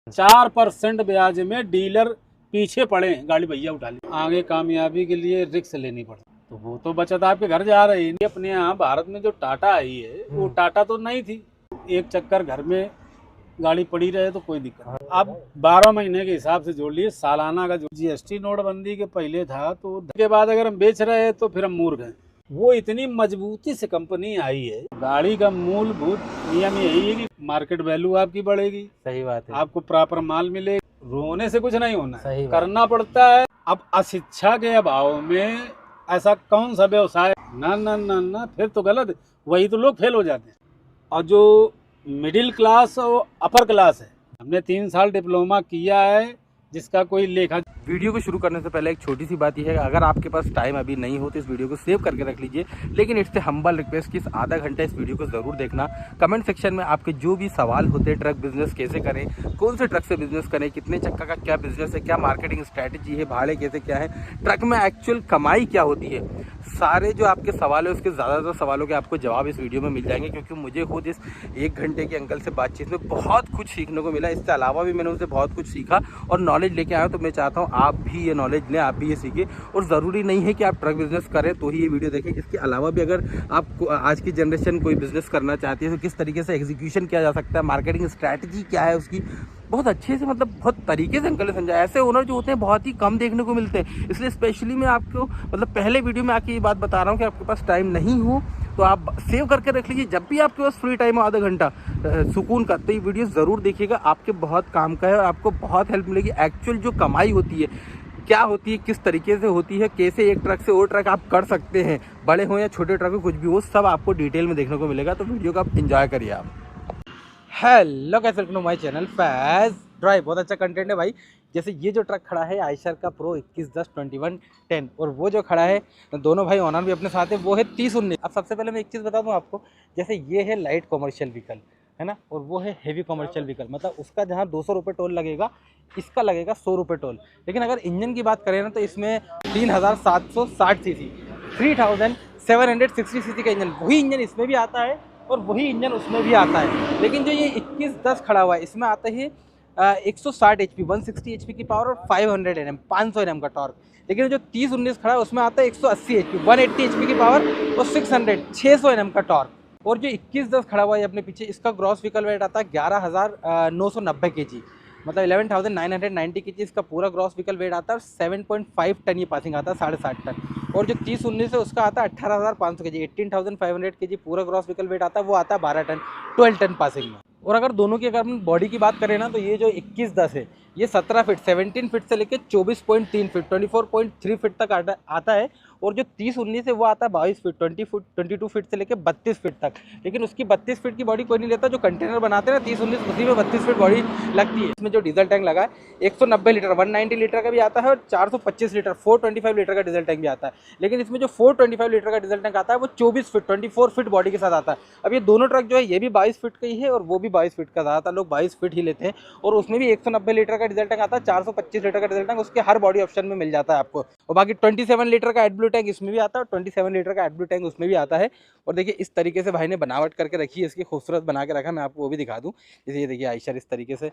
4% ब्याज में डीलर पीछे पड़े, गाड़ी भैया उठा ली। आगे कामयाबी के लिए रिस्क लेनी पड़ती, तो वो तो बचत आपके घर जा रही है। अपने यहाँ भारत में जो टाटा आई है वो टाटा तो नहीं थी। एक चक्कर घर में गाड़ी पड़ी रहे तो कोई दिक्कत नहीं। अब 12 महीने के हिसाब से जोड़ लिए, सालाना का जो जीएसटी नोटबंदी के पहले था, तो के बाद अगर हम बेच रहे हैं तो फिर हम मूर्ख हैं। वो इतनी मजबूती से कंपनी आई है। गाड़ी का मूलभूत नियम यही है कि मार्केट वैल्यू आपकी बढ़ेगी। सही बात है। आपको प्रॉपर माल मिलेगा, रोने से कुछ नहीं होना है, सही बात। करना पड़ता है। अब अशिक्षा के अभाव में ऐसा कौन सा व्यवसाय, ना ना ना ना, फिर तो गलत, वही तो लोग फेल हो जाते हैं। और जो मिडिल क्लास और अपर क्लास है, हमने 3 साल डिप्लोमा किया है जिसका कोई लेखा। वीडियो को शुरू करने से पहले एक छोटी सी बात यह है, अगर आपके पास टाइम अभी नहीं हो तो इस वीडियो को सेव करके रख लीजिए। लेकिन इससे हम्बल रिक्वेस्ट कि इस आधा घंटा इस वीडियो को ज़रूर देखना। कमेंट सेक्शन में आपके जो भी सवाल होते हैं, ट्रक बिजनेस कैसे करें, कौन से ट्रक से बिजनेस करें, कितने चक्का का क्या बिजनेस है, क्या मार्केटिंग स्ट्रैटेजी है, भाड़े कैसे क्या है, ट्रक में एक्चुअल कमाई क्या होती है, सारे जो आपके सवाल है उसके ज़्यादातर सवालों के आपको जवाब इस वीडियो में मिल जाएंगे। क्योंकि मुझे खुद इस 1 घंटे के अंकल से बातचीत में बहुत कुछ सीखने को मिला। इसके अलावा भी मैंने उनसे बहुत कुछ सीखा और नॉलेज लेके आया हूँ। तो मैं चाहता हूँ आप भी ये नॉलेज लें, आप भी ये सीखें। और ज़रूरी नहीं है कि आप ट्रक बिजनेस करें तो ही ये वीडियो देखें। इसके अलावा भी अगर आप आज की जनरेशन कोई बिजनेस करना चाहती है तो किस तरीके से एग्जीक्यूशन किया जा सकता है, मार्केटिंग स्ट्रैटेजी क्या है उसकी, बहुत अच्छे से, मतलब बहुत तरीके से अंकल ने समझाया। ऐसे ओनर जो होते हैं बहुत ही कम देखने को मिलते हैं। इसलिए स्पेशली मैं आपको मतलब पहले वीडियो में आके ये बात बता रहा हूँ कि आपके पास टाइम नहीं हो तो आप सेव करके रख लीजिए। जब भी आपके पास फ्री टाइम हो आधा घंटा सुकून का, तो ये वीडियो ज़रूर देखिएगा। आपके बहुत काम का है और आपको बहुत हेल्प मिलेगी। एक्चुअल जो कमाई होती है क्या होती है, किस तरीके से होती है, कैसे एक ट्रक से और ट्रक आप कर सकते हैं, बड़े हो या छोटे ट्रक हो, कुछ भी हो, सब आपको डिटेल में देखने को मिलेगा। तो वीडियो को आप एंजॉय करिए। आप hello guys, welcome to my channel Faiz drive. बहुत अच्छा कंटेंट है भाई। जैसे ये जो ट्रक खड़ा है आयशर का प्रो 2110 और वो जो खड़ा है, दोनों भाई ऑनर भी अपने साथ है, वो है 3019। अब सबसे पहले मैं एक चीज़ बता दूं आपको, जैसे ये है लाइट कॉमर्शियल व्हीकल है ना, और वो है हेवी कॉमर्शियल व्हीकल। मतलब उसका जहाँ 200 रुपये टोल लगेगा, इसका लगेगा 100 रुपये टोल। लेकिन अगर इंजन की बात करें ना तो इसमें 3760 सीसी 3760 सीसी का इंजन, वही इंजन इसमें भी आता है और वही इंजन उसमें भी आता है। लेकिन जो ये 2110 खड़ा हुआ है इसमें आता है 160 HP 160 HP की पावर और 500 Nm 500 Nm का टॉर्क। लेकिन जो 3019 खड़ा है उसमें आता है 180 HP 180 HP की पावर और 600 Nm का टॉर्क। और जो 2110 खड़ा हुआ है अपने पीछे, इसका ग्रॉस व्हीकल वेट आता है 11,990 kg, मतलब 11,990 kg इसका पूरा ग्रॉस व्हीकल वेट आता है। और 7.5 टन ये पासिंग आता है, 7.5 टन। और जो 3019 है उसका आता है 18,500 kg 18,500 kg पूरा ग्रॉस व्हीकल वेट आता है, वो आता है 12 टन 12 टन पासिंग में। और अगर दोनों की अगर हम बॉडी की बात करें ना तो ये जो 2110 है ये 17 फीट 17 फीट से लेकर 24.3 फीट 24.3 फीट तक आता है। और जो 3019 है वो आता है 22 फीट 22 फीट से लेकर 32 फीट तक। लेकिन उसकी 32 फीट की बॉडी कोई नहीं लेता, जो कंटेनर बनाते हैं ना 3019 उसी में 32 फीट बॉडी लगती है। इसमें जो डीजल टैंक लगा है 190 लीटर 190 लीटर का भी आता है और 425 लीटर 425 लीटर का डीजल टैंक भी आता है। लेकिन इसमें जो 425 लीटर का डीजल टैंक आता है वो 24 फीट 24 फीट बॉडी के साथ आता है। अब ये दोनों ट्रक जो है ये भी 22 फीट का ही है और वो भी 22 फीट का, ज़्यादातर लोग 22 फीट ही लेते हैं। और उसमें भी 190 लीटर का डीजल टैंक आता है, 425 लीटर का डीजल टैंक उसके हर बॉडी ऑप्शन में मिल जाता है आपको। और बाकी 27 लीटर का एडब्ल्यू टैंक इसमें भी आता है, 27 लीटर का एडब्ल्यू टैंक उसमें भी आता है। और देखिए इस तरीके से भाई ने बनावट करके रखी है, इसकी खूबसूरत बना के रखा है। मैं आपको वो भी दिखा दूं। जैसे ये देखिए आयशर इस तरीके से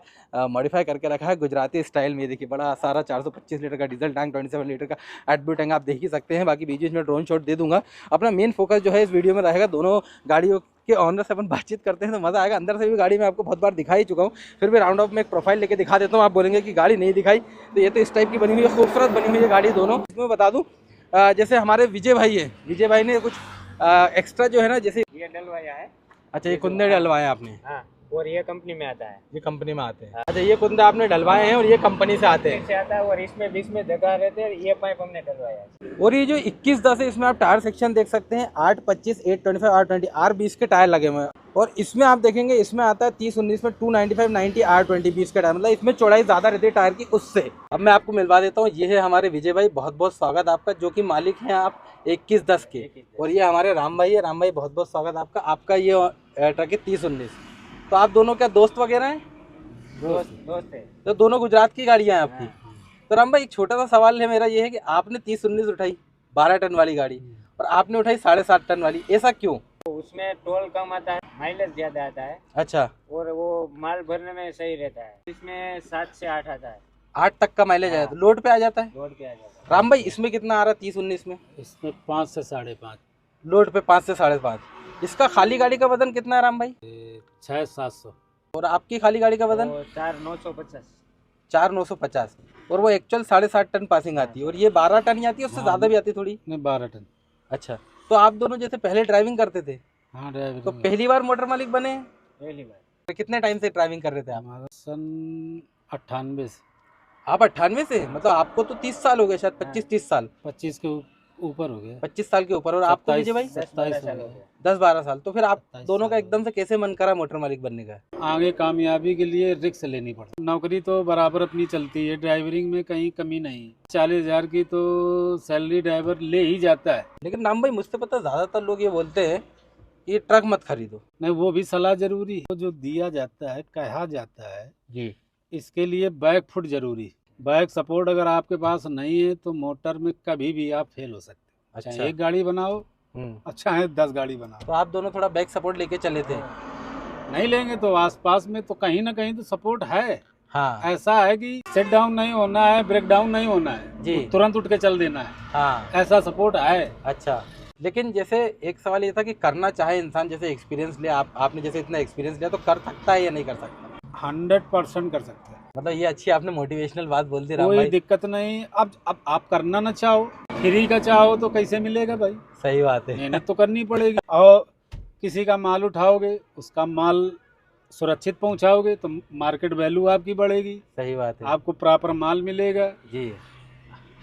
मॉडिफाई करके रखा है गुजराती स्टाइल में। देखिए बड़ा सारा 425 लीटर का डीजल टैंक 27 लीटर का एडब्ल्यू टैंक आप देख ही सकते हैं। बाकी बीच में ड्रोन शॉट दे दूंगा। अपना मेन फोकस जो है इस वीडियो में रहेगा दोनों गाड़ियों के ऑनर से अपन बातचीत करते हैं तो मज़ा आएगा। अंदर से भी गाड़ी में आपको बहुत बार दिखा ही चुका हूँ, फिर भी राउंड ऑफ में एक प्रोफाइल लेके दिखा देता हूँ। आप बोलेंगे कि गाड़ी नहीं दिखाई, तो ये तो इस टाइप की बनी हुई है, खूबसूरत बनी हुई है गाड़ी दोनों। इसमें बता दूँ जैसे हमारे विजय भाई है, विजय भाई ने कुछ एक्स्ट्रा जो है ना, जैसे ये डलवाया है। अच्छा ये कुंदे डलवाए आपने? हाँ, और ये कंपनी में आता है। ये कंपनी में आते हैं। अच्छा ये कुंदे आपने डलवाए हैं और ये कंपनी से आते हैं? से आता है और इसमें बीच में जगह रहते हैं। ये पाइप हमने डलवाया है। और ये जो 2110 है इसमें आप टायर सेक्शन देख सकते हैं 825 825 820 R20 के टायर लगे हुए हैं। और इसमें आप देखेंगे इसमें आता है 3019 में 295 90 R20 20 का टायर, मतलब इसमें चौड़ाई ज़्यादा रहती है टायर की उससे। अब मैं आपको मिलवा देता हूँ, ये है हमारे विजय भाई, बहुत बहुत स्वागत आपका, जो कि मालिक हैं आप 2110 के। और ये हमारे राम भाई है, राम भाई बहुत बहुत स्वागत आपका। आपका ये ट्रक है 3019। तो आप दोनों क्या दोस्त वगैरह हैं? दोस्त है। तो दोनों गुजरात की गाड़ियाँ हैं आपकी। तो राम भाई एक छोटा सा सवाल है मेरा, ये है कि आपने 3019 उठाई 12 टन वाली गाड़ी और आपने उठाई 7.5 टन वाली, ऐसा क्यों? तो उसमें टोल कम आता है, माइलेज ज्यादा आता है अच्छा, और वो माल भरने में सही रहता है। इसमें 7 से 8 आता है, 8 तक का माइलेज आया हाँ। तो लोड पे आ जाता है। रोड पे आ जाता है। राम भाई इसमें कितना आ रहा है 30-19 में? इसमें 5 से 5.5, लोड पे 5 से 5.5। इसका खाली गाड़ी का वजन कितना है राम भाई? 6-700। और आपकी खाली गाड़ी का वजन? वो 4,950। 4,950। और वो एक्चुअल 7.5 टन पासिंग आती है, और ये 12 टन ही आती है, उससे हाँ। ज़्यादा भी आती है थोड़ी। नहीं, 12 टन। अच्छा, तो आप दोनों जैसे पहले ड्राइविंग करते थे, हाँ, ड्राइवर तो पहली बार मोटर मालिक बने? पहली बार। तो कितने टाइम से ड्राइविंग कर रहे थे आप? हमारा सन 98 से। आप 98 से, मतलब आपको तो 30 साल हो गए शायद, 25-30 साल, 25 के ऊपर हो गया। 25 साल के ऊपर। और आपको विजय भाई? 10-12 27 साल हो हो गया। गया। 10-12 साल। तो फिर आप 27 दोनों का साल एकदम से कैसे मन करा मोटर मालिक बनने का? आगे कामयाबी के लिए रिस्क लेनी पड़ती। नौकरी तो बराबर अपनी चलती है, ड्राइवरिंग में कहीं कमी नहीं। 40,000 की तो सैलरी ड्राइवर ले ही जाता है। लेकिन राम भाई मुझसे पता ज़्यादातर लोग ये बोलते हैं कि ट्रक मत खरीदो। नहीं, वो भी सलाह जरूरी है। जो दिया जाता है, कहा जाता है, जी। इसके लिए बैक फुट जरूरी है। बैक सपोर्ट अगर आपके पास नहीं है तो मोटर में कभी भी आप फेल हो सकते हैं। अच्छा। चाहे एक गाड़ी बनाओ, अच्छा है 10 गाड़ी बनाओ। तो आप दोनों थोड़ा बैक सपोर्ट लेके चले थे? नहीं लेंगे तो आसपास में तो कहीं ना कहीं तो सपोर्ट है। हाँ ऐसा है कि सेट डाउन नहीं होना है, ब्रेक डाउन नहीं होना है जी। तुरंत उठ के चल देना है, हाँ। ऐसा सपोर्ट है। अच्छा, लेकिन जैसे एक सवाल ये था कि करना चाहे इंसान, जैसे एक्सपीरियंस ले, आपने जैसे इतना एक्सपीरियंस लिया, तो कर सकता है या नहीं कर सकता? 100% कर सकते हैं, मतलब ये अच्छी आपने मोटिवेशनल बात बोल दी राम कोई भाई। दिक्कत नहीं। अब आप करना ना चाहो, फ्री का चाहो तो कैसे मिलेगा भाई? सही बात है। मेहनत तो करनी पड़ेगी। और किसी का माल उठाओगे, उसका माल सुरक्षित पहुंचाओगे तो मार्केट वैल्यू आपकी बढ़ेगी, सही बात है आपको प्रॉपर माल मिलेगा, जी।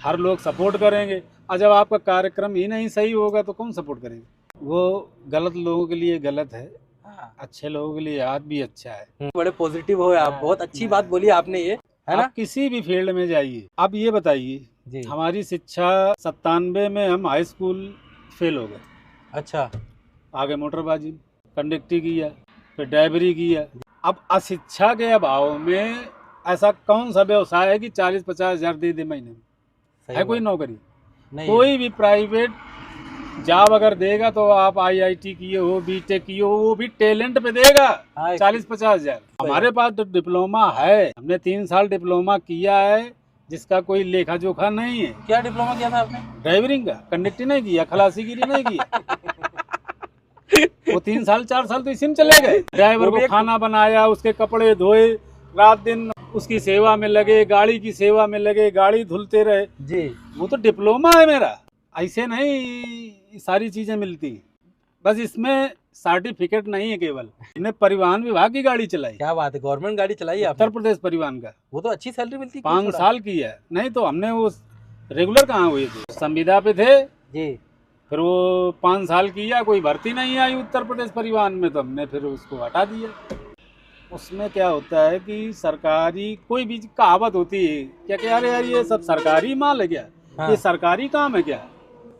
हर लोग सपोर्ट करेंगे। और जब आपका कार्यक्रम ही नहीं सही होगा तो कौन सपोर्ट करेगा? वो गलत लोगों के लिए गलत है, हाँ। अच्छे लोगों के लिए आज भी अच्छा है। बड़े पॉजिटिव हो आप, बहुत अच्छी बात बोली आपने, ये है ना? आप किसी भी फील्ड में जाइए। अब ये बताइए, जी। हमारी शिक्षा 97 में हम हाई स्कूल फेल हो गए, अच्छा। आगे मोटरबाजी, कंडक्टरी किया, फिर ड्राइवरी किया। अब अशिक्षा के अभाव में ऐसा कौन सा व्यवसाय है कि 40-50 हजार दे महीने में? सही है कोई बात। नौकरी? नहीं। कोई भी प्राइवेट जॉब अगर देगा तो आप IIT किए हो, बीटेक किए हो, वो भी टैलेंट पे देगा। हाँ, 40-50 हजार। हमारे पास तो डिप्लोमा है, हमने 3 साल डिप्लोमा किया है, जिसका कोई लेखा जोखा नहीं है। क्या डिप्लोमा किया था आपने? ड्राइवरिंग का, कंडक्टर नहीं किया, खलासीगिरी नहीं किया। वो 3 साल 4 साल तो इसी में चले गए। ड्राइवर वो भी को एक- खाना बनाया, उसके कपड़े धोए, रात दिन उसकी सेवा में लगे, गाड़ी की सेवा में लगे, गाड़ी धुलते रहे। जी। वो तो डिप्लोमा है मेरा। ऐसे नहीं सारी चीजें मिलती, बस इसमें सर्टिफिकेट नहीं है केवल। हमने परिवहन विभाग की गाड़ी चलाई, क्या बात है, गवर्नमेंट गाड़ी चलाई उत्तर आपने? प्रदेश परिवहन का। वो तो अच्छी सैलरी मिलती है। 5 साल की है। नहीं तो हमने वो रेगुलर कहाँ हुए थे, संविदा पे थे। जी। फिर वो 5 साल किया, कोई भर्ती नहीं आई उत्तर प्रदेश परिवहन में, तो हमने फिर उसको हटा दिया। उसमें क्या होता है कि सरकारी कोई भी कहावत होती है क्या कि अरे यार ये सब सरकारी माल है क्या, हाँ। ये सरकारी काम है क्या,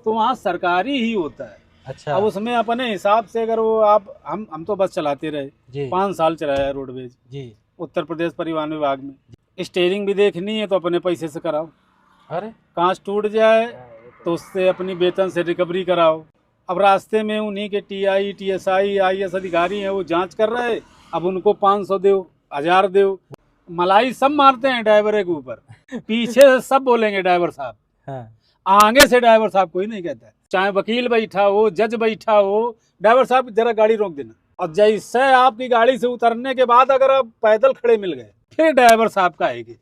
तो वहाँ सरकारी ही होता है। अच्छा। अब उसमें अपने हिसाब से अगर वो आप हम तो बस चलाते रहे, जी। 5 साल चलाया रोडवेज जी। उत्तर प्रदेश परिवहन विभाग में। स्टेयरिंग भी देखनी है तो अपने पैसे से कराओ, अरे कांच टूट जाए तो उससे अपनी वेतन से रिकवरी कराओ। अब रास्ते में उन्हीं के TI TSI IS अधिकारी हैं, वो जांच कर रहे हैं, अब उनको 500 दो, 1000 दो, मलाई सब मारते हैं ड्राइवर के ऊपर। पीछे से सब बोलेंगे ड्राइवर साहब, हाँ। आगे से ड्राइवर साहब कोई नहीं कहता है। चाहे वकील बैठा हो, जज बैठा हो, ड्राइवर साहब जरा गाड़ी रोक देना। और जैसे आपकी गाड़ी से उतरने के बाद अगर आप पैदल खड़े मिल गए, फिर ड्राइवर साहब का आएगी।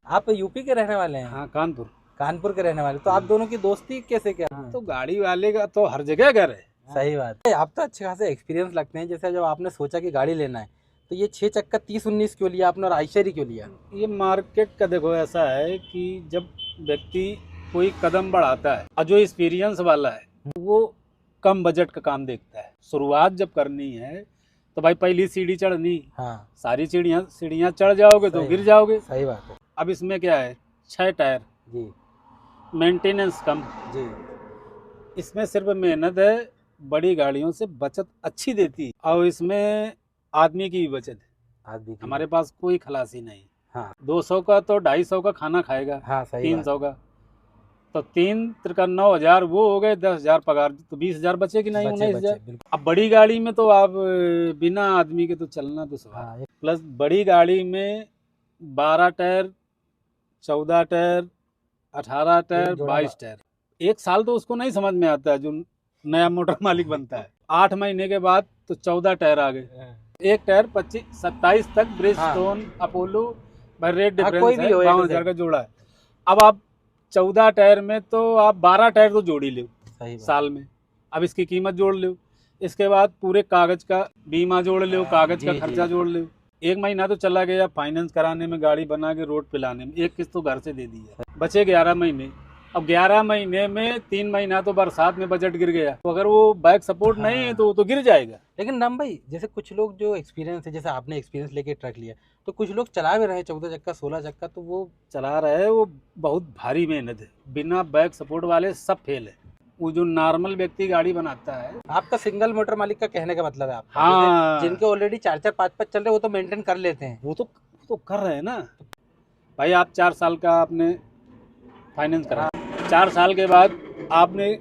आप यूपी के रहने वाले हैं? हाँ, कानपुर। कानपुर के रहने वाले, तो आप दोनों की दोस्ती कैसे क्या? तो गाड़ी वाले का तो हर जगह घर है। सही बात है। आप तो अच्छे खासे एक्सपीरियंस लगते हैं। जैसे जब आपने सोचा कि गाड़ी लेना है, तो ये 6 चक्का 30-19 क्यों लिया आपने, और आयशर क्यों लिया? ये मार्केट का देखो ऐसा है कि जब व्यक्ति कोई कदम बढ़ाता है और जो एक्सपीरियंस वाला है वो कम बजट का काम देखता है। शुरुआत जब करनी है तो भाई पहली सीढ़ी चढ़नी, हाँ। सारी सीढ़ियाँ चढ़ जाओगे तो सही गिर जाओगे। सही बात है। अब इसमें क्या है, 6 टायर, जी। मेंटेनेंस कम, जी। इसमें सिर्फ मेहनत है। बड़ी गाड़ियों से बचत अच्छी देती है और इसमें आदमी की भी बचत है। आदमी की। हमारे पास कोई खलासी नहीं। हाँ। 200 का तो 250 का खाना खाएगा, हाँ सही 300 का। तो 3 त्रिका 9,000 वो हो गए, 10,000 पगार, तो 20,000 बचे कि नहीं? बचे 19,000। बिल्कुल। अब बड़ी गाड़ी में तो आप बिना आदमी के तो चलना तो सवाल। हाँ प्लस बड़ी गाड़ी में 12 टायर, 14 टायर, 18 टायर, जोड़ा 22 टायर। 1 साल तो उसको नहीं समझ में आता है जो नया मोटर मालिक बनता है। 8 महीने के बाद तो 14 टायर आ गए। एक टायर 25-27 तक ब्रिजस्टोन, अपोलो, भाई रेट हाँ, डिफरेंस कोई भी है, हो, एक 52,000 का जोड़ा है। अब आप 14 टायर में तो आप 12 टायर तो जोड़ ही लो सही बात। साल में। अब इसकी कीमत जोड़ लो, इसके बाद पूरे कागज का बीमा जोड़ लो, कागज का जी, खर्चा जी। जोड़ लो। 1 महीना तो चला गया फाइनेंस कराने में, गाड़ी बना के रोड पे लाने में। एक किस्त तो घर से दे दी है, बचे 11 महीने। अब 11 महीने में 3 महीना तो बरसात में बजट गिर गया, तो अगर वो बैक सपोर्ट नहीं है तो वो तो गिर जाएगा। लेकिन राम भाई, जैसे कुछ लोग जो एक्सपीरियंस है, जैसे आपने एक्सपीरियंस लेके ट्रक लिया, तो कुछ लोग चला भी रहे 14 चक्का 16 चक्का, तो वो चला रहे हैं, वो बहुत भारी मेहनत है। बिना बैक सपोर्ट वाले सब फेल है। वो जो नॉर्मल व्यक्ति गाड़ी बनाता है, आपका सिंगल मोटर मालिक का कहने का मतलब है आपका। हाँ। जैसे जिनके ऑलरेडी 4-4 5-5 चल रहे, वो तो मेंटेन कर लेते हैं। वो तो कर रहे हैं ना भाई। आप 4 साल का आपने फाइनेंस करा, 4 साल के बाद आपने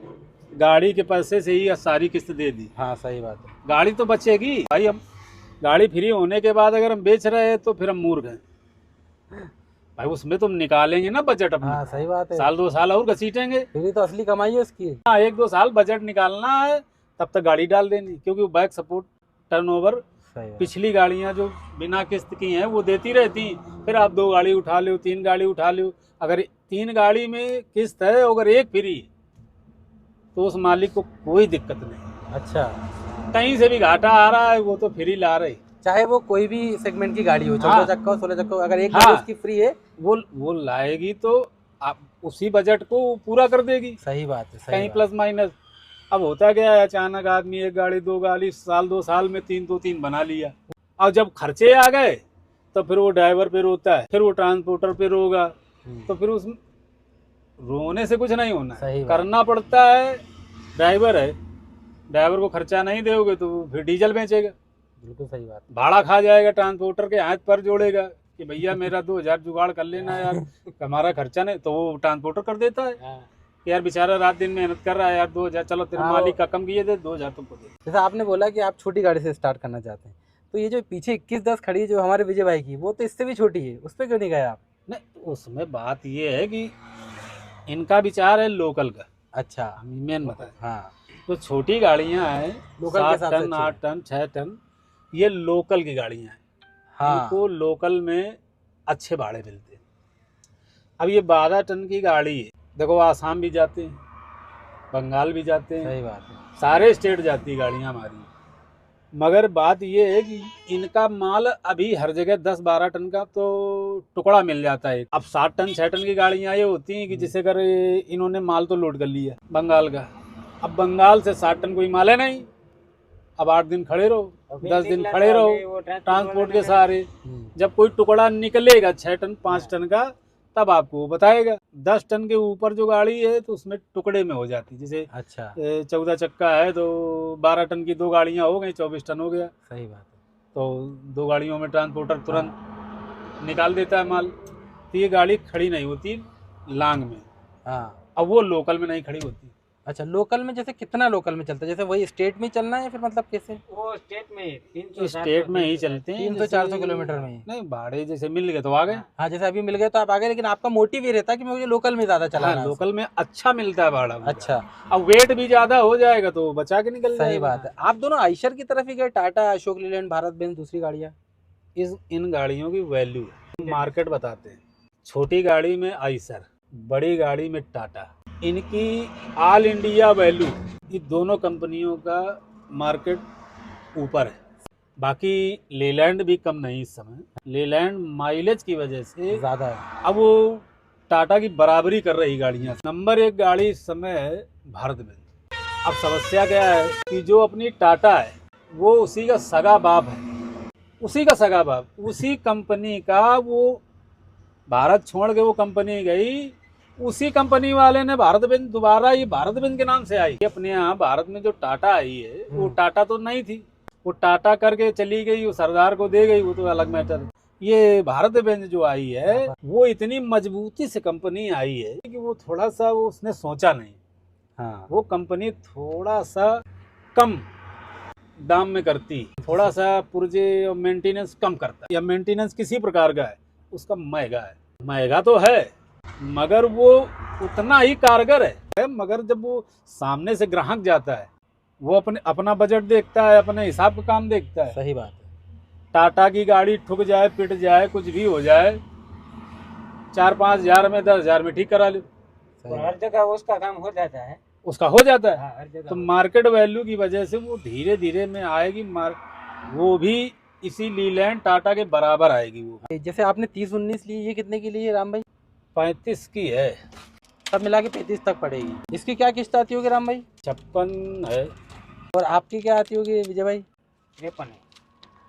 गाड़ी के पैसे से ही सारी किस्त दे दी, हाँ सही बात है। गाड़ी तो बचेगी भाई। हम गाड़ी फ्री होने के बाद अगर हम बेच रहे हैं तो फिर हम मूर्ख हैं भाई। उसमें तुम निकालेंगे ना बजट अपना। हाँ सही बात है। साल 2 साल और घसीटेंगे। फिर तो असली कमाई है उसकी। हाँ, 1-2 साल बजट निकालना है, तब तक गाड़ी डाल देनी, क्योंकि वो बैक सपोर्ट टर्नओवर सही बात। पिछली गाड़ियां जो बिना किस्त की हैं वो देती रहती। फिर आप 2 गाड़ी उठा लो, 3 गाड़ी उठा लो। अगर 3 गाड़ी में किस्त है, अगर एक फ्री, तो उस मालिक को कोई दिक्कत नहीं। अच्छा, कहीं से भी घाटा आ रहा है वो तो फ्री ला रहे। चाहे वो कोई भी सेगमेंट की गाड़ी हो, 14 हाँ। चक्का हो 16 चक्का हो, अगर एक हाँ। गाड़ी उसकी फ्री है, वो लाएगी तो आप उसी बजट को पूरा कर देगी, सही बात है। सही कहीं बात। Plus minus. अब होता क्या है, अचानक आदमी 1 गाड़ी 2 गाड़ी, साल 2 साल में 3 बना लिया। और जब खर्चे आ गए तो फिर वो ड्राइवर पे रोता है, फिर वो ट्रांसपोर्टर पे रोगा, तो फिर उस रोने से कुछ नहीं होना, सही बात। करना पड़ता है। ड्राइवर है, ड्राइवर को खर्चा नहीं दोगे तो फिर डीजल बेचेगा, बिल्कुल सही बात। भाड़ा खा जाएगा, ट्रांसपोर्टर के हाथ पर जोड़ेगा कि भैया मेरा 2,000 जुगाड़ कर लेना यार, हमारा खर्चा नहीं, तो वो ट्रांसपोर्टर कर देता है कि यार बेचारा रात दिन मेहनत कर रहा है यार, 2,000 चलो तेरे हाँ, मालिक का कम किए दे, 2,000 तुमको दे। जैसे आपने बोला कि आप छोटी गाड़ी से स्टार्ट करना चाहते हैं, तो ये जो पीछे 2110 खड़ी है जो हमारे विजय भाई की, वो तो इससे भी छोटी है, उस पर क्यों नहीं गए आप? नहीं, उसमें बात ये है कि इनका विचार है लोकल का। अच्छा, मेन बता, हाँ, तो छोटी गाड़ियां हैं, लोकल के 7 हिसाब से टन अच्छी 8 टन 6 टन, ये लोकल की गाड़ियां हैं। हाँ, इनको लोकल में अच्छे भाड़े मिलते हैं। अब ये 12 टन की गाड़ी है, देखो आसाम भी जाते हैं, बंगाल भी जाते हैं, सही बात है। सारे स्टेट जाती है गाड़ियाँ हमारी। मगर बात ये है कि इनका माल अभी हर जगह 10-12 टन का तो टुकड़ा मिल जाता है। अब 7 टन 6 टन की गाड़ियाँ ये होती हैं कि जिसे अगर इन्होंने माल तो लोड कर लिया बंगाल का, अब बंगाल से 7 टन कोई माल है नहीं, अब 8 दिन खड़े रहो, 10 दिन खड़े रहो ट्रांसपोर्ट के सहारे। जब कोई टुकड़ा निकलेगा 6 टन 5 टन का, तब आपको वो बताएगा। 10 टन के ऊपर जो गाड़ी है तो उसमें टुकड़े में हो जाती, जैसे अच्छा, 14 चक्का है तो 12 टन की 2 गाड़ियां हो गई, 24 टन हो गया, सही बात है। तो 2 गाड़ियों में ट्रांसपोर्टर तुरंत निकाल देता है माल। तो ये गाड़ी खड़ी नहीं होती लांग में, हाँ, अब वो लोकल में नहीं खड़ी होती। अच्छा, लोकल में जैसे कितना लोकल में चलता है, जैसे वही स्टेट में चलना है फिर मतलब कैसे? वो स्टेट में 300 स्टेट में ही चलते हैं, 300-400 किलोमीटर में ही? नहीं, भाड़े जैसे मिल गए तो आ गए। हाँ, जैसे अभी मिल गए तो आप आ गए, लेकिन आपका मोटिव ये रहता है कि मुझे लोकल में ज्यादा चलाना है। लोकल में अच्छा मिलता है भाड़ा। अच्छा, अब वेट भी ज्यादा हो जाएगा तो बचा के निकल सही जाएगा। बात है। आप दोनों आइशर की तरफ ही गए, टाटा, अशोक लीलैंड, भारत बेंज, दूसरी गाड़ियाँ? इन गाड़ियों की वैल्यू मार्केट बताते हैं। छोटी गाड़ी में आइशर, बड़ी गाड़ी में टाटा, इनकी ऑल इंडिया वैल्यू, ये दोनों कंपनियों का मार्केट ऊपर है। बाकी लीलैंड भी कम नहीं इस समय। लीलैंड माइलेज की वजह से ज्यादा है। अब वो टाटा की बराबरी कर रही गाड़ियाँ। नंबर 1 गाड़ी इस समय है भारत बेंज। अब समस्या क्या है कि जो अपनी टाटा है वो उसी का सगा बाप है, उसी का सगा बाप, उसी कंपनी का, वो भारत छोड़ के वो कंपनी गई, उसी कंपनी वाले ने भारत बेंज दोबारा, ये भारत बेंज के नाम से आई। अपने यहाँ भारत में जो टाटा आई है वो टाटा तो नहीं थी, वो टाटा करके चली गई, वो सरदार को दे गई, वो तो अलग मैटर है। ये भारत बेंज जो आई है वो इतनी मजबूती से कंपनी आई है कि वो थोड़ा सा वो उसने सोचा नहीं। हाँ, वो कंपनी थोड़ा सा कम दाम में करती, थोड़ा सा पुर्जे और मेंटेनेंस कम करता है, या मेंटेनेंस किसी प्रकार का है उसका महंगा है, महंगा तो है मगर वो उतना ही कारगर है। मगर जब वो सामने से ग्राहक जाता है वो अपना बजट देखता है, अपने हिसाब का काम देखता है। सही बात है। टाटा की गाड़ी ठुक जाए, पिट जाए, कुछ भी हो जाए, 4-5 हजार में 10 हजार में ठीक करा लो, तो हर जगह उसका काम हो जाता है। उसका हो जाता है। हाँ, हर जगह तो मार्केट वैल्यू की वजह से वो धीरे धीरे में आएगी, वो भी इसी लीलैंड टाटा के बराबर आएगी। वो जैसे आपने 30-19 ली, ये कितने की ली है राम भाई? 35 की है, सब मिला के 35 तक पड़ेगी। इसकी क्या किस्त आती होगी राम भाई? 56 है। और आपकी क्या आती होगी विजय भाई? 53 है।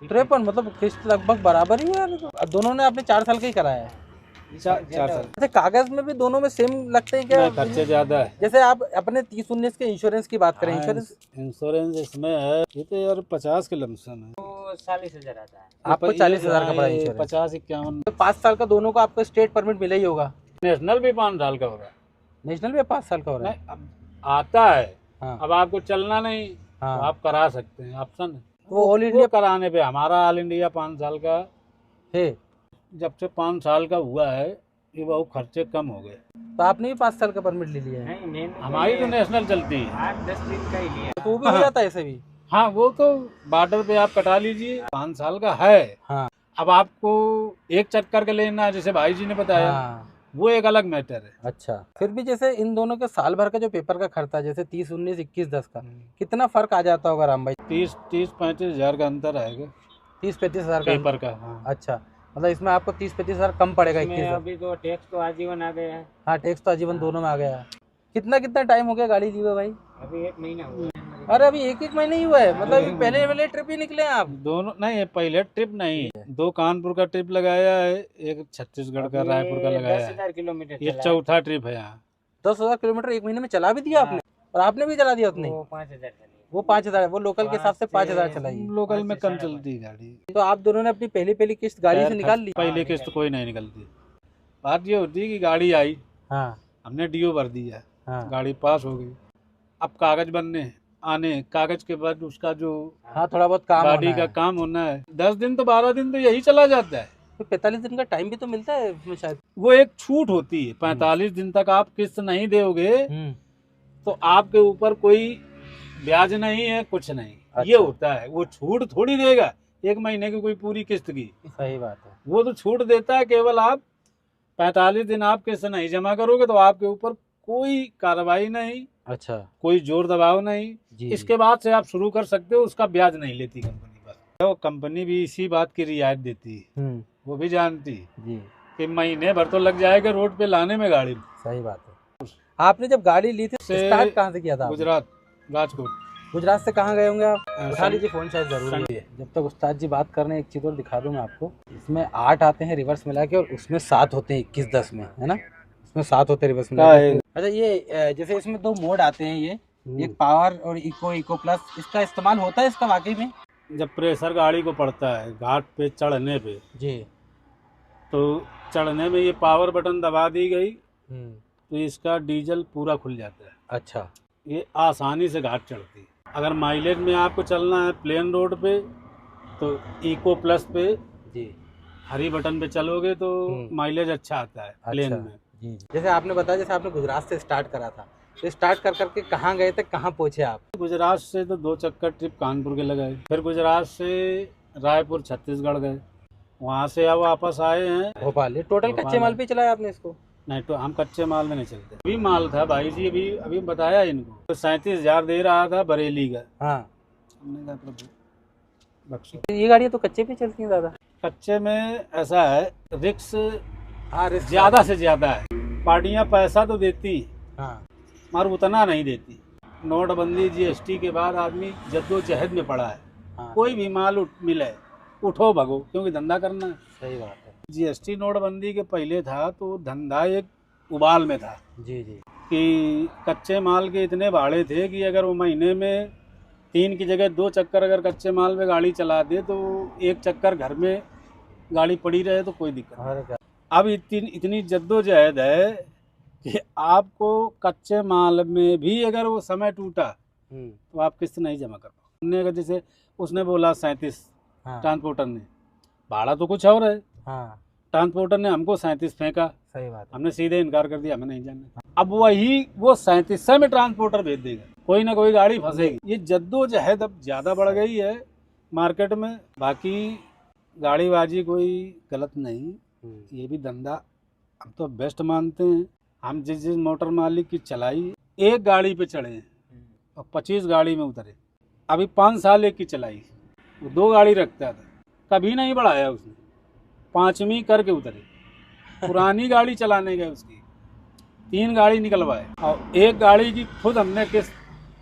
53, मतलब किस्त लगभग बराबर ही है यार। तो दोनों ने आपने 4 साल का ही कराया है। 4 साल। अच्छा, कागज में भी दोनों में सेम लगते हैं क्या? नहीं, खर्चे ज्यादा है। जैसे आप अपने 30-19 के इंश्योरेंस की बात करें, हाँ, इंश्योरेंस इसमें है, ये तो यार 50 के लमसम है। तो 40,000 आता है। आपको 40,000 का पड़ा इंश्योरेंस। 50-51। तो 5 साल का दोनों का आपको स्टेट परमिट मिला ही होगा। नेशनल भी 5 साल का होगा। नेशनल भी 5 साल का हो रहा है। नहीं, अब आता है। हाँ, अब आपको चलना नहीं तो हाँ। आप करा सकते हैं, ऑप्शन है। वो ऑल इंडिया कराने पे हमारा ऑल इंडिया 5 साल का है। जब से 5 साल का हुआ है ये बहुत खर्चे कम हो गए। तो आपने भी 5 साल का परमिट ले लिया है। नहीं, मैंने हमारी तो नेशनल चलती है। 8-10 दिन का ही लिया। तो वो भी हो जाता है ऐसे भी। हाँ, वो तो बॉर्डर पे आप कटा लीजिए, 5 साल का है। हाँ, अब आपको एक चक्कर का लेना है, जैसे भाई जी ने बताया, हाँ। वो एक अलग मैटर है। अच्छा, फिर भी जैसे इन दोनों के साल भर का जो पेपर का खर्चा, जैसे 30-19, 21-10 का कितना फर्क आ जाता होगा राम भाई? 30-35 हजार का अंतर आएगा 30-35 हजार का पेपर का। हाँ। अच्छा, मतलब इसमें आपको 30-35 हजार कम पड़ेगा। इसमें 21 अभी तो टैक्स तो आजीवन आ गया है। हाँ, टैक्स तो आजीवन दोनों में आ गया है। कितना टाइम हो गया गाड़ी ली हुए भाई? अभी 1 महीना हुआ है। अरे अभी एक महीने ही हुआ है, मतलब अभी पहले वाले ट्रिप ही निकले हैं आप? दोनों नहीं, पहले ट्रिप नहीं, 2 कानपुर का ट्रिप लगाया है, एक छत्तीसगढ़ का, अभी रायपुर का लगाया है। 10,000 किलोमीटर ये चला है। चौथा ट्रिप है यहाँ। 10,000 किलोमीटर 1 महीने में चला भी दिया आपने? और आपने भी चला दिया उतने? वो 5,000 चली। वो 5,000, वो लोकल के हिसाब से 5,000 चलाई। लोकल में कम चलती है गाड़ी। तो आप दोनों ने अपनी पहली किस्त गाड़ी से निकाल ली? पहले किस्त कोई नहीं निकलती। बात ये होती है कि गाड़ी आई, हाँ, हमने डीओ भर दिया, हाँ, गाड़ी पास हो गई, अब कागज बनने आने, कागज के बाद उसका जो हाँ, थोड़ा बहुत काम गाड़ी होना का है। काम होना है, 10 दिन तो 12 दिन तो यही चला जाता है। तो 45 दिन का टाइम भी तो मिलता है उसमें शायद। वो एक छूट होती है, 45 दिन तक आप किस्त नहीं दोगे तो आपके ऊपर कोई ब्याज नहीं है, कुछ नहीं। अच्छा। ये होता है, वो छूट थोड़ी देगा 1 महीने की कोई पूरी किस्त की। सही बात है। वो तो छूट देता है, केवल आप 45 दिन आप किस्त नहीं जमा करोगे तो आपके ऊपर कोई कार्रवाई नहीं, अच्छा कोई जोर दबाव नहीं। जी, इसके बाद से आप शुरू कर सकते हो, उसका ब्याज नहीं लेती कंपनी पर। तो कंपनी भी इसी बात की रियायत देती है, वो भी जानती है जी, कि महीने भर तो लग जाएगा रोड पे लाने में गाड़ी। सही बात है। आपने जब गाड़ी ली थी स्टार्ट कहाँ से किया था आपने? गुजरात, राजकोट। गुजरात से कहाँ गए होंगे आप? उठा सन- लीजिए फोन, शायद जरूरी है। जब तक उस्ताद जी बात कर रहे हैं, एक चीज़ और दिखा दूं मैं आपको। इसमें 8 आते हैं रिवर्स मिला के, और उसमें 7 होते हैं 21-10 में, है ना? उसमें 7 होते हैं रिवर्स मिला के। अच्छा, ये जैसे इसमें 2 मोड आते हैं, ये एक पावर और इको प्लस, इसका इस्तेमाल होता है इसका वाकई में? जब प्रेशर गाड़ी को पड़ता है घाट पे चढ़ने पे, जी, तो चढ़ने में ये पावर बटन दबा दी गई तो इसका डीजल पूरा खुल जाता है। अच्छा, ये आसानी से घाट चढ़ती है। अगर माइलेज में आपको चलना है प्लेन रोड पे तो इको प्लस पे जी, हरी बटन पे चलोगे तो माइलेज अच्छा आता है प्लेन अच्छा। में। जी, जैसे आपने बताया, जैसे आपने गुजरात से स्टार्ट करा था, तो स्टार्ट कर करके कहाँ गए थे, कहाँ पहुँचे आप? गुजरात से तो 2 चक्कर ट्रिप कानपुर के लगाए, फिर गुजरात से रायपुर छत्तीसगढ़ गए, वहाँ से अब वापस आए हैं भोपाल। ये टोटल भोपाल कच्चे माल है। पे चलाया आपने इसको? नहीं तो हम कच्चे माल में नहीं चलते। अभी माल था भाई जी, अभी बताया इनको, तो 37,000 दे रहा था बरेली का। हाँ, हमने कहा प्रभु बख्शो। ये गाड़ियाँ तो कच्चे पे चलती हैं दादा। कच्चे में ऐसा है, रिक्स हाँ, रिस्क ज्यादा से ज्यादा है। पार्टियां पैसा तो देती हाँ, मगर उतना नहीं देती। नोटबंदी जीएसटी के बाद आदमी जद्दोजहद में पड़ा है। हाँ, कोई भी माल मिले उठो भगो, क्योंकि धंधा करना है। सही बात है। जीएसटी नोटबंदी के पहले था तो धंधा एक उबाल में था जी जी, कि कच्चे माल के इतने भाड़े थे कि अगर वो महीने में 3 की जगह 2 चक्कर अगर कच्चे माल में गाड़ी चला दे तो 1 चक्कर घर में गाड़ी पड़ी रहे तो कोई दिक्कत नहीं। और क्या। अब इतनी जद्दोजहद है कि आपको कच्चे माल में भी अगर वो समय टूटा तो आप किस्त नहीं जमा कर पाओ। हमने अगर जैसे उसने बोला 37, हाँ ट्रांसपोर्टर ने, भाड़ा तो कुछ और है, हाँ ट्रांसपोर्टर ने हमको 37 फेंका, सही बात है। हमने सीधे इनकार कर दिया, हमें नहीं जानना। अब वही वो 37 में ट्रांसपोर्टर भेज देगा, कोई ना कोई गाड़ी फंसेगी। ये जद्दोजहद अब ज़्यादा बढ़ गई है मार्केट में। बाकी गाड़ीबाजी कोई गलत नहीं, ये भी धंधा हम तो बेस्ट मानते हैं। हम जिस मोटर मालिक की चलाई, एक गाड़ी पे चढ़े हैं और 25 गाड़ी में उतरे। अभी 5 साल एक की चलाई, वो 2 गाड़ी रखता था, कभी नहीं बढ़ाया उसने, 5वीं करके उतरे। पुरानी गाड़ी चलाने गए, उसकी 3 गाड़ी निकलवाए और एक गाड़ी की खुद हमने किस्त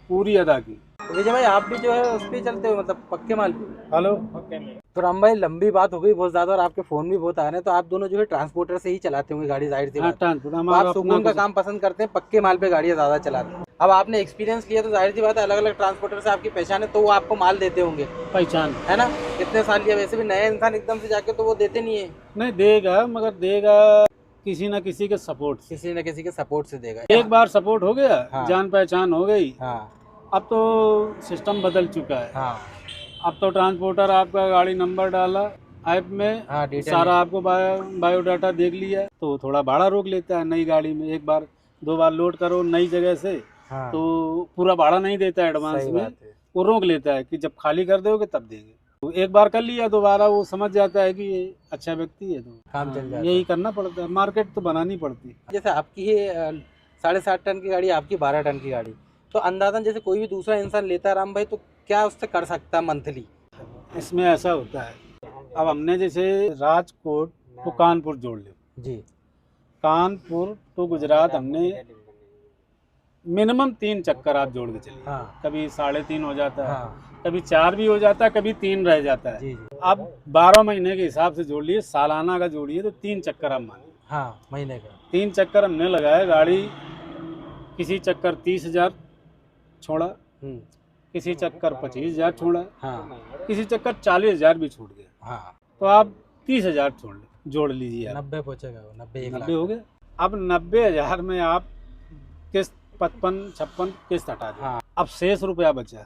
पूरी अदा की। विजय भाई आप भी जो है उस पे चलते हो, मतलब पक्के माल पे? हेलो, ओके में तो राम भाई लंबी बात हो गई बहुत ज्यादा और आपके फोन भी बहुत आ रहे हैं, तो आप दोनों जो है ट्रांसपोर्टर से ही चलाते होंगे गाड़ी, जाहिर सी हाँ बात है। ट्रांसपोर्ट तो हमारा आप अपना सुकून का कुछ- काम पसंद करते हैं, पक्के माल पे गाड़ियां ज्यादा चलाते हैं। अब आपने एक्सपीरियंस लिया तो जाहिर सी बात है अलग अलग ट्रांसपोर्टर से आपकी पहचान है, तो वो आपको माल देते होंगे, पहचान है ना? कितने साल लिया, वैसे भी नया इंसान एकदम से जाके तो वो देते नहीं है, नहीं देगा, मगर देगा किसी न किसी के सपोर्ट से। किसी न किसी के सपोर्ट से देगा। एक बार सपोर्ट हो गया, हाँ। जान पहचान हो गई, हाँ अब तो सिस्टम बदल चुका है। हाँ अब तो ट्रांसपोर्टर आपका गाड़ी नंबर डाला ऐप में, हाँ डिटेल सारा आपको बायोडाटा देख लिया, तो थोड़ा भाड़ा रोक लेता है। नई गाड़ी में 1 बार 2 बार लोड करो नई जगह से, हाँ तो पूरा भाड़ा नहीं देता है एडवांस सही में, बात है। वो रोक लेता है कि जब खाली कर दोगे तब देंगे। तो 1 बार कर लिया, दोबारा वो समझ जाता है कि ये अच्छा व्यक्ति है, तो काम चल जाता है। यही करना पड़ता है, मार्केट तो बनानी पड़ती है। जैसे आपकी है 7.5 टन की गाड़ी, आपकी 12 टन की गाड़ी, तो अंदाजन जैसे कोई भी दूसरा इंसान लेता है राम भाई, तो क्या उससे कर सकता है मंथली? इसमें ऐसा होता है, अब हमने जैसे राजकोट तो कानपुर जोड़ लिया, जी कानपुर तो गुजरात हमने मिनिमम 3 चक्कर आप जोड़ के चलिए। हाँ कभी 3.5 हो जाता है, हाँ कभी 4 भी हो जाता है, कभी 3 रह जाता है। जी जी आप 12 महीने के हिसाब से जोड़ लिए, सालाना का जोड़िए तो 3 चक्कर आप मानिए। हाँ महीने का 3 चक्कर हमने लगाए, गाड़ी किसी चक्कर 30,000 छोड़ा, किसी चक्कर 25,000 छोड़ा, हाँ किसी चक्कर 40,000 भी छूट गया, हाँ तो आप 30,000 जोड़ लीजिए आप। 90 पहुँचेगा वो, 90 1 लाख 90 हो गए। अब 90,000 में आप किस्त 55-56 किस्त हटा दें, हाँ अब शेष रुपया बचा।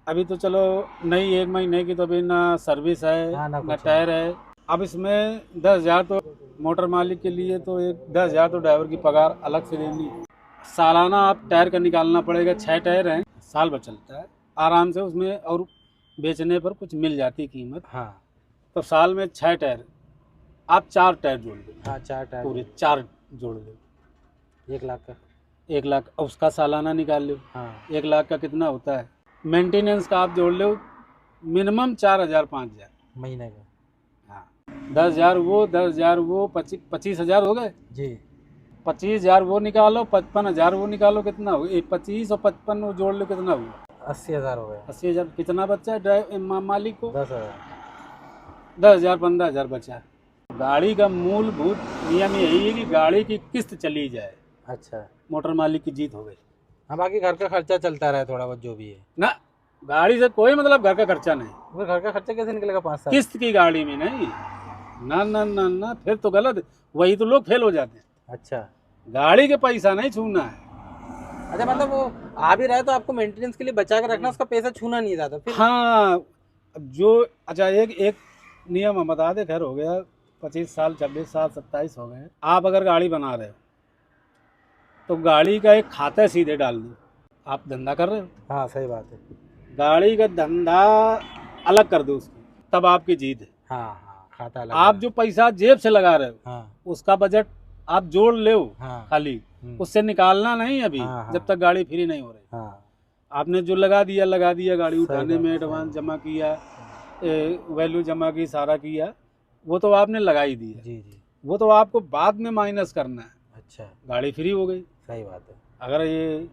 अभी तो चलो नई 1 महीने की तो अभी ना सर्विस है हाँ, ना ना कुछ टायर है। अब इसमें 10,000 तो मोटर मालिक के लिए, तो एक 10,000 तो ड्राइवर की पगार अलग से देनी है। सालाना आप टायर का निकालना पड़ेगा, 6 टायर हैं, साल भर चलता है आराम से उसमें, और बेचने पर कुछ मिल जाती कीमत, हाँ तो साल में 6 टायर, आप 4 टायर जोड़ लो, हाँ 4 टायर पूरे 4 जोड़ लो, 1 लाख का। 1 लाख उसका सालाना निकाल लो। हाँ 1 लाख का कितना होता है? मेंटेनेंस का आप जोड़ लो मिनिमम 4,000 5,000। महीने का। हाँ 10,000 वो, 10,000 वो, 25,000 हो गए। जी 25,000 वो निकालो, 55,000 वो निकालो, कितना हो? 25 और 55 वो जोड़ लो, कितना हुआ? 80,000 हो गए। 80,000। कितना बचा है मालिक को? 10,000। 10,000 15,000 बचा। गाड़ी का मूलभूत नियम यही है कि गाड़ी की किस्त चली जाए, अच्छा मोटर मालिक की जीत हो गई हाँ, बाकी घर का खर्चा चलता रहे थोड़ा बहुत जो भी है। ना। गाड़ी से कोई मतलब घर का खर्चा नहीं, फिर घर का खर्चा कैसे निकलेगा 5 साल? किस्त की गाड़ी में नहीं। ना ना ना ना, फिर तो गलत, वही तो लोग फेल हो जाते हैं। अच्छा गाड़ी के पैसा नहीं छूना है। अच्छा, मतलब वो आ भी रहा है तो आपको मेंटेनेंस के लिए बचा के रखना, उसका पैसा छूना नहीं ज्यादा फिर। हाँ अब जो अच्छा एक नियम हम बता दे, खैर हो गया 25 साल 26 साल 27 हो गए। आप अगर गाड़ी बना रहे हो तो गाड़ी का एक खाता सीधे डाल दो, आप धंधा कर रहे हो, हाँ सही बात है। गाड़ी का धंधा अलग कर दो उसको, तब आपकी जीत है। हाँ हाँ खाता अलग आप है। जो पैसा जेब से लगा रहे हो हाँ उसका बजट आप जोड़ लो हाँ खाली, उससे निकालना नहीं अभी, हाँ, हाँ। जब तक गाड़ी फ्री नहीं हो रही। हाँ आपने जो लगा दिया गाड़ी सही उठाने बात में, है, एडवांस जमा किया, वैल्यू जमा की, सारा किया, वो तो आपने लगा ही दिया, जी जी वो तो आपको बाद में माइनस करना है। अच्छा गाड़ी फ्री हो गई। सही बात है। अगर ये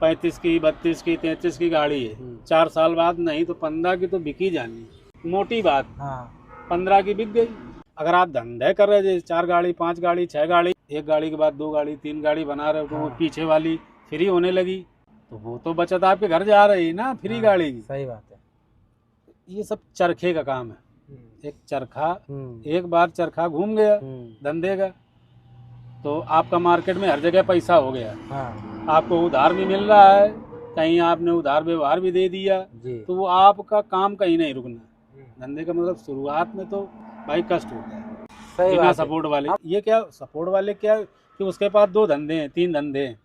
35 की 32 की 33 की गाड़ी है, 4 साल बाद नहीं तो 15 की तो बिकी जानी, मोटी बात, हाँ 15 की बिक गई। अगर आप धंधे कर रहे थे 4 गाड़ी 5 गाड़ी 6 गाड़ी, 1 गाड़ी के बाद 2 गाड़ी 3 गाड़ी बना रहे हो, तो वो हाँ। पीछे वाली फ्री होने लगी, तो वो तो बचत आपके घर जा रही ना फ्री हाँ, गाड़ी की। सही बात है। ये सब चरखे का काम है। एक चरखा, एक बार चरखा घूम गया धंधे का तो आपका मार्केट में हर जगह पैसा हो गया। हाँ। आपको उधार भी मिल रहा है, कहीं आपने उधार व्यवहार भी दे दिया तो वो आपका काम कहीं नहीं रुकना। धंधे का मतलब शुरुआत में तो भाई कष्ट होता है सही बिना बात है। सपोर्ट वाले। ये क्या सपोर्ट वाले क्या कि उसके पास 2 धंधे हैं 3 धंधे हैं,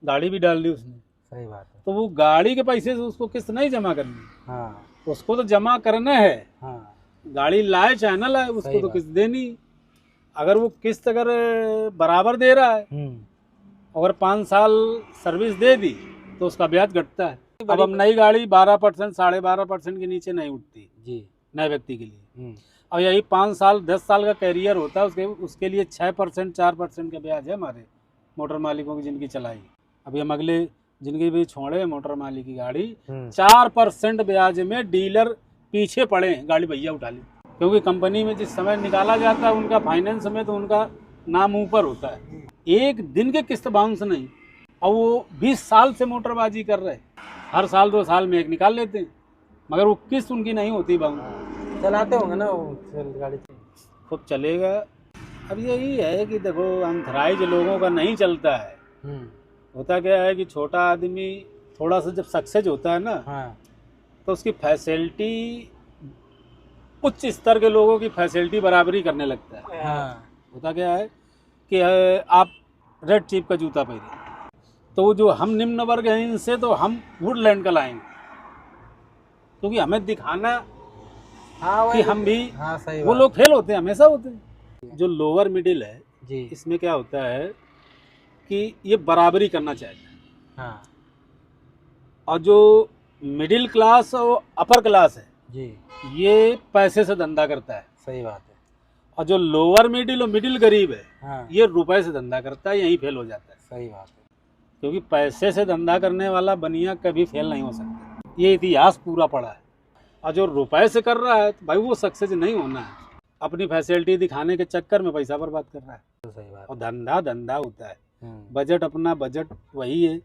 गाड़ी भी डाल दी उसने, सही बात है। तो वो गाड़ी के पैसे से उसको किस्त नहीं जमा करनी। हाँ उसको तो जमा करना है। हाँ गाड़ी लाए चाहे ना लाए उसको सही तो बात। किस्त देनी। अगर वो किस्त अगर बराबर दे रहा है, अगर 5 साल सर्विस दे दी तो उसका ब्याज घटता है। अब हम नई गाड़ी 12% 12.5% के नीचे नहीं उठती जी नए व्यक्ति के लिए। और यही 5 साल 10 साल का कैरियर होता है उसके लिए 6% 4% का ब्याज है हमारे मोटर मालिकों की जिनकी चलाई। अभी हम अगले जिनकी भी छोड़े मोटर मालिक की गाड़ी 4% ब्याज में डीलर पीछे पड़े गाड़ी भैया उठा ली, क्योंकि कंपनी में जिस समय निकाला जाता है उनका फाइनेंस में तो उनका नाम ऊपर होता है। एक दिन के किस्त बाउंस नहीं, और वो 20 साल से मोटरबाजी कर रहे, हर साल 2 साल में एक निकाल लेते हैं, मगर वो किस्त उनकी नहीं होती बाउंस। चलाते होंगे ना वो गाड़ी खूब चलेगा। अब यही है कि देखो अनथराइज लोगों का नहीं चलता है। होता क्या है कि छोटा आदमी थोड़ा सा जब सक्सेस होता है ना, हाँ। तो उसकी फैसिलिटी उच्च स्तर के लोगों की फैसिलिटी बराबरी करने लगता है। हाँ। होता क्या है कि आप रेड चीप का जूता पहने तो जो हम निम्न वर्ग हैं इनसे तो हम वुडलैंड का लाएंगे, क्योंकि हमें दिखाना हाँ कि हम भी हाँ सही वो लोग फेल होते हैं, हमेशा होते हैं। जो लोअर मिडिल है जी इसमें क्या होता है कि ये बराबरी करना चाहता है। हाँ और जो मिडिल क्लास और अपर क्लास है जी ये पैसे से धंधा करता है, सही बात है। और जो लोअर मिडिल और मिडिल गरीब है हाँ ये रुपए से धंधा करता है, यही फेल हो जाता है। सही बात है। क्योंकि पैसे से धंधा करने वाला बनिया कभी फेल नहीं हो सकता, ये इतिहास पूरा पड़ा है। और जो रुपए से कर रहा है तो भाई वो सक्सेस नहीं होना है, अपनी फैसिलिटी दिखाने के चक्कर में पैसा बर्बाद कर रहा है। तो सही बात और धंधा धंधा होता है, है। बजट अपना बजट वही है।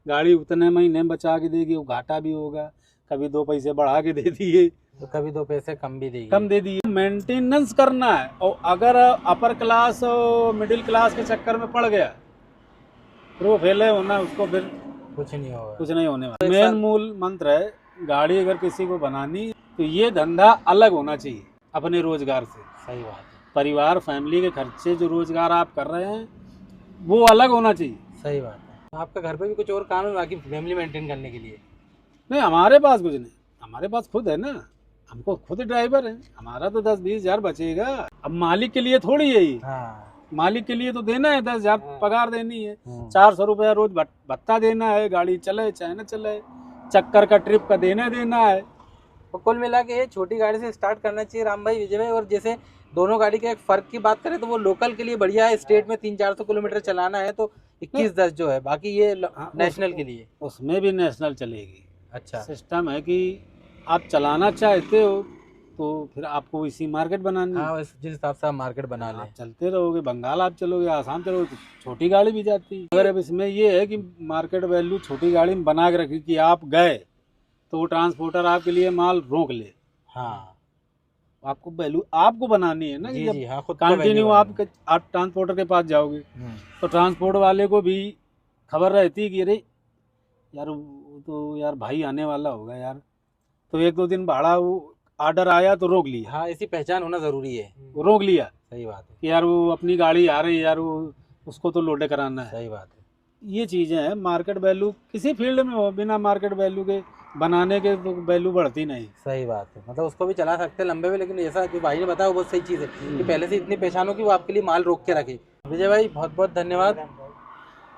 गाड़ी उतने महीने में बचा के देगी, वो घाटा भी होगा, कभी 2 पैसे बढ़ा के दे दिए तो कभी 2 पैसे कम भी देगी, कम दे दिए। मेंटेनेंस करना है, और अगर अपर क्लास और मिडिल क्लास के चक्कर में पड़ गया फिर वो फेल होना, उसको फिर कुछ नहीं होगा। कुछ नहीं होने वाला। मेन मूल मंत्र है गाड़ी अगर किसी को बनानी तो ये धंधा अलग होना चाहिए अपने रोजगार से। सही बात है। परिवार फैमिली के खर्चे जो रोजगार आप कर रहे हैं वो अलग होना चाहिए। सही बात है। तो आपका घर पे भी कुछ और काम है बाकी फैमिली मेंटेन करने के लिए? नहीं, हमारे पास कुछ नहीं, हमारे पास खुद है ना, हमको खुद ड्राइवर है, हमारा तो 10-20 हजार बचेगा। अब मालिक के लिए थोड़ी है ये, हाँ मालिक के लिए तो देना है 10 हजार पगार देनी है, हाँ। 400 रुपया रोज भत्ता देना है, गाड़ी चले चाहे न चले, चक्कर का ट्रिप का देना है। तो कुल मिला के ये छोटी गाड़ी से स्टार्ट करना चाहिए राम भाई, विजय भाई। और जैसे दोनों गाड़ी के एक फ़र्क की बात करें तो वो लोकल के लिए बढ़िया है, स्टेट में 300-400 किलोमीटर चलाना है तो 21-10 जो है, बाकी ये नेशनल के लिए। उसमें भी नेशनल चलेगी। अच्छा सिस्टम है कि आप चलाना चाहते हो तो फिर आपको इसी मार्केट बनानी है। हाँ, जिस हिसाब से आप मार्केट बना लें। आप चलते रहोगे, बंगाल आप चलोगे, आसाम चलोगे तो छोटी गाड़ी भी जाती है। अगर अब इसमें ये है कि मार्केट वैल्यू छोटी गाड़ी में बना के रखी कि आप गए तो वो ट्रांसपोर्टर आपके लिए माल रोक ले। हाँ आपको वैल्यू आपको बनानी है ना, कि जी जब जी हाँ, खुद को कंटिन्यू value आप ट्रांसपोर्टर के पास जाओगे बनानी। तो ट्रांसपोर्ट वाले को भी खबर रहती है कि अरे यार वो तो यार भाई आने वाला होगा यार, तो 1-2 दिन भाड़ा वो ऑर्डर आया तो रोक लिया। हाँ, ऐसी पहचान होना जरूरी है। वो रोक लिया सही बात है। कि यार वो अपनी गाड़ी आ रही है यार, वो उसको तो लोडे कराना है। सही बात है। ये चीज़ें हैं। मार्केट वैल्यू किसी फील्ड में हो, बिना मार्केट वैल्यू के बनाने के तो वैल्यू बढ़ती नहीं। सही बात है। मतलब उसको भी चला सकते हैं लंबे में, लेकिन जैसा जो भाई ने बताया वो बहुत सही चीज़ है कि पहले से इतनी पहचान हो कि वो आपके लिए माल रोक के रखे। विजय भाई बहुत बहुत धन्यवाद,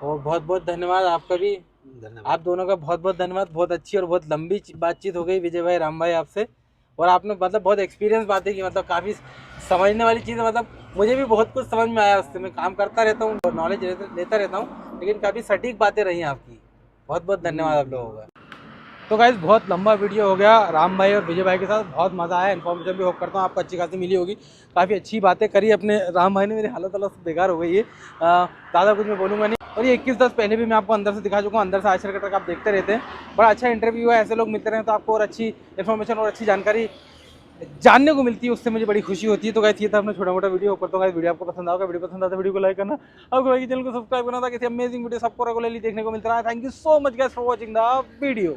और बहुत बहुत धन्यवाद आपका भी, धन्यवाद। आप दोनों का बहुत बहुत धन्यवाद। बहुत अच्छी और बहुत लंबी बातचीत हो गई विजय भाई, राम भाई आपसे, और आपने मतलब बहुत एक्सपीरियंस बातें की, मतलब काफ़ी समझने वाली चीज़, मतलब मुझे भी बहुत कुछ समझ में आया उससे। मैं काम करता रहता हूँ और नॉलेज लेता रहता हूँ, लेकिन काफ़ी सटीक बातें रही आपकी। बहुत बहुत धन्यवाद आप लोगों का। तो गाइस बहुत लंबा वीडियो हो गया राम भाई और विजय भाई के साथ, बहुत मज़ा आया। इन्फॉर्मेशन भी होप करता हूँ आपको अच्छी खासी मिली होगी। काफ़ी अच्छी बातें करी अपने राम भाई ने, मेरी हालत बेकार हो गई है, ज़्यादा कुछ मैं बोलूँगा नहीं। और ये 21-10 पहले भी मैं आपको अंदर से दिखा चुका हूँ, अंदर से आश्चर्य आप देखते रहते हैं। बड़ा अच्छा इंटरव्यू है, ऐसे लोग मिलते रहे तो आपको और अच्छी इन्फॉर्मेशन और अच्छी जानकारी जानने को मिलती है, उससे मुझे बड़ी खुशी होती है। तो गाइस ये था अपना छोटा मोटा वीडियो। ऊपर तो गाइस वीडियो आपको पसंद आओगे, वीडियो पसंद आता है वीडियो को लाइक करना, आपको भाई चैनल को सब्सक्राइब करना, ताकि अमेजिंग वीडियो सबको रेगुलरली देखने को मिलता रहा है। Thank you so much guys for watching the video.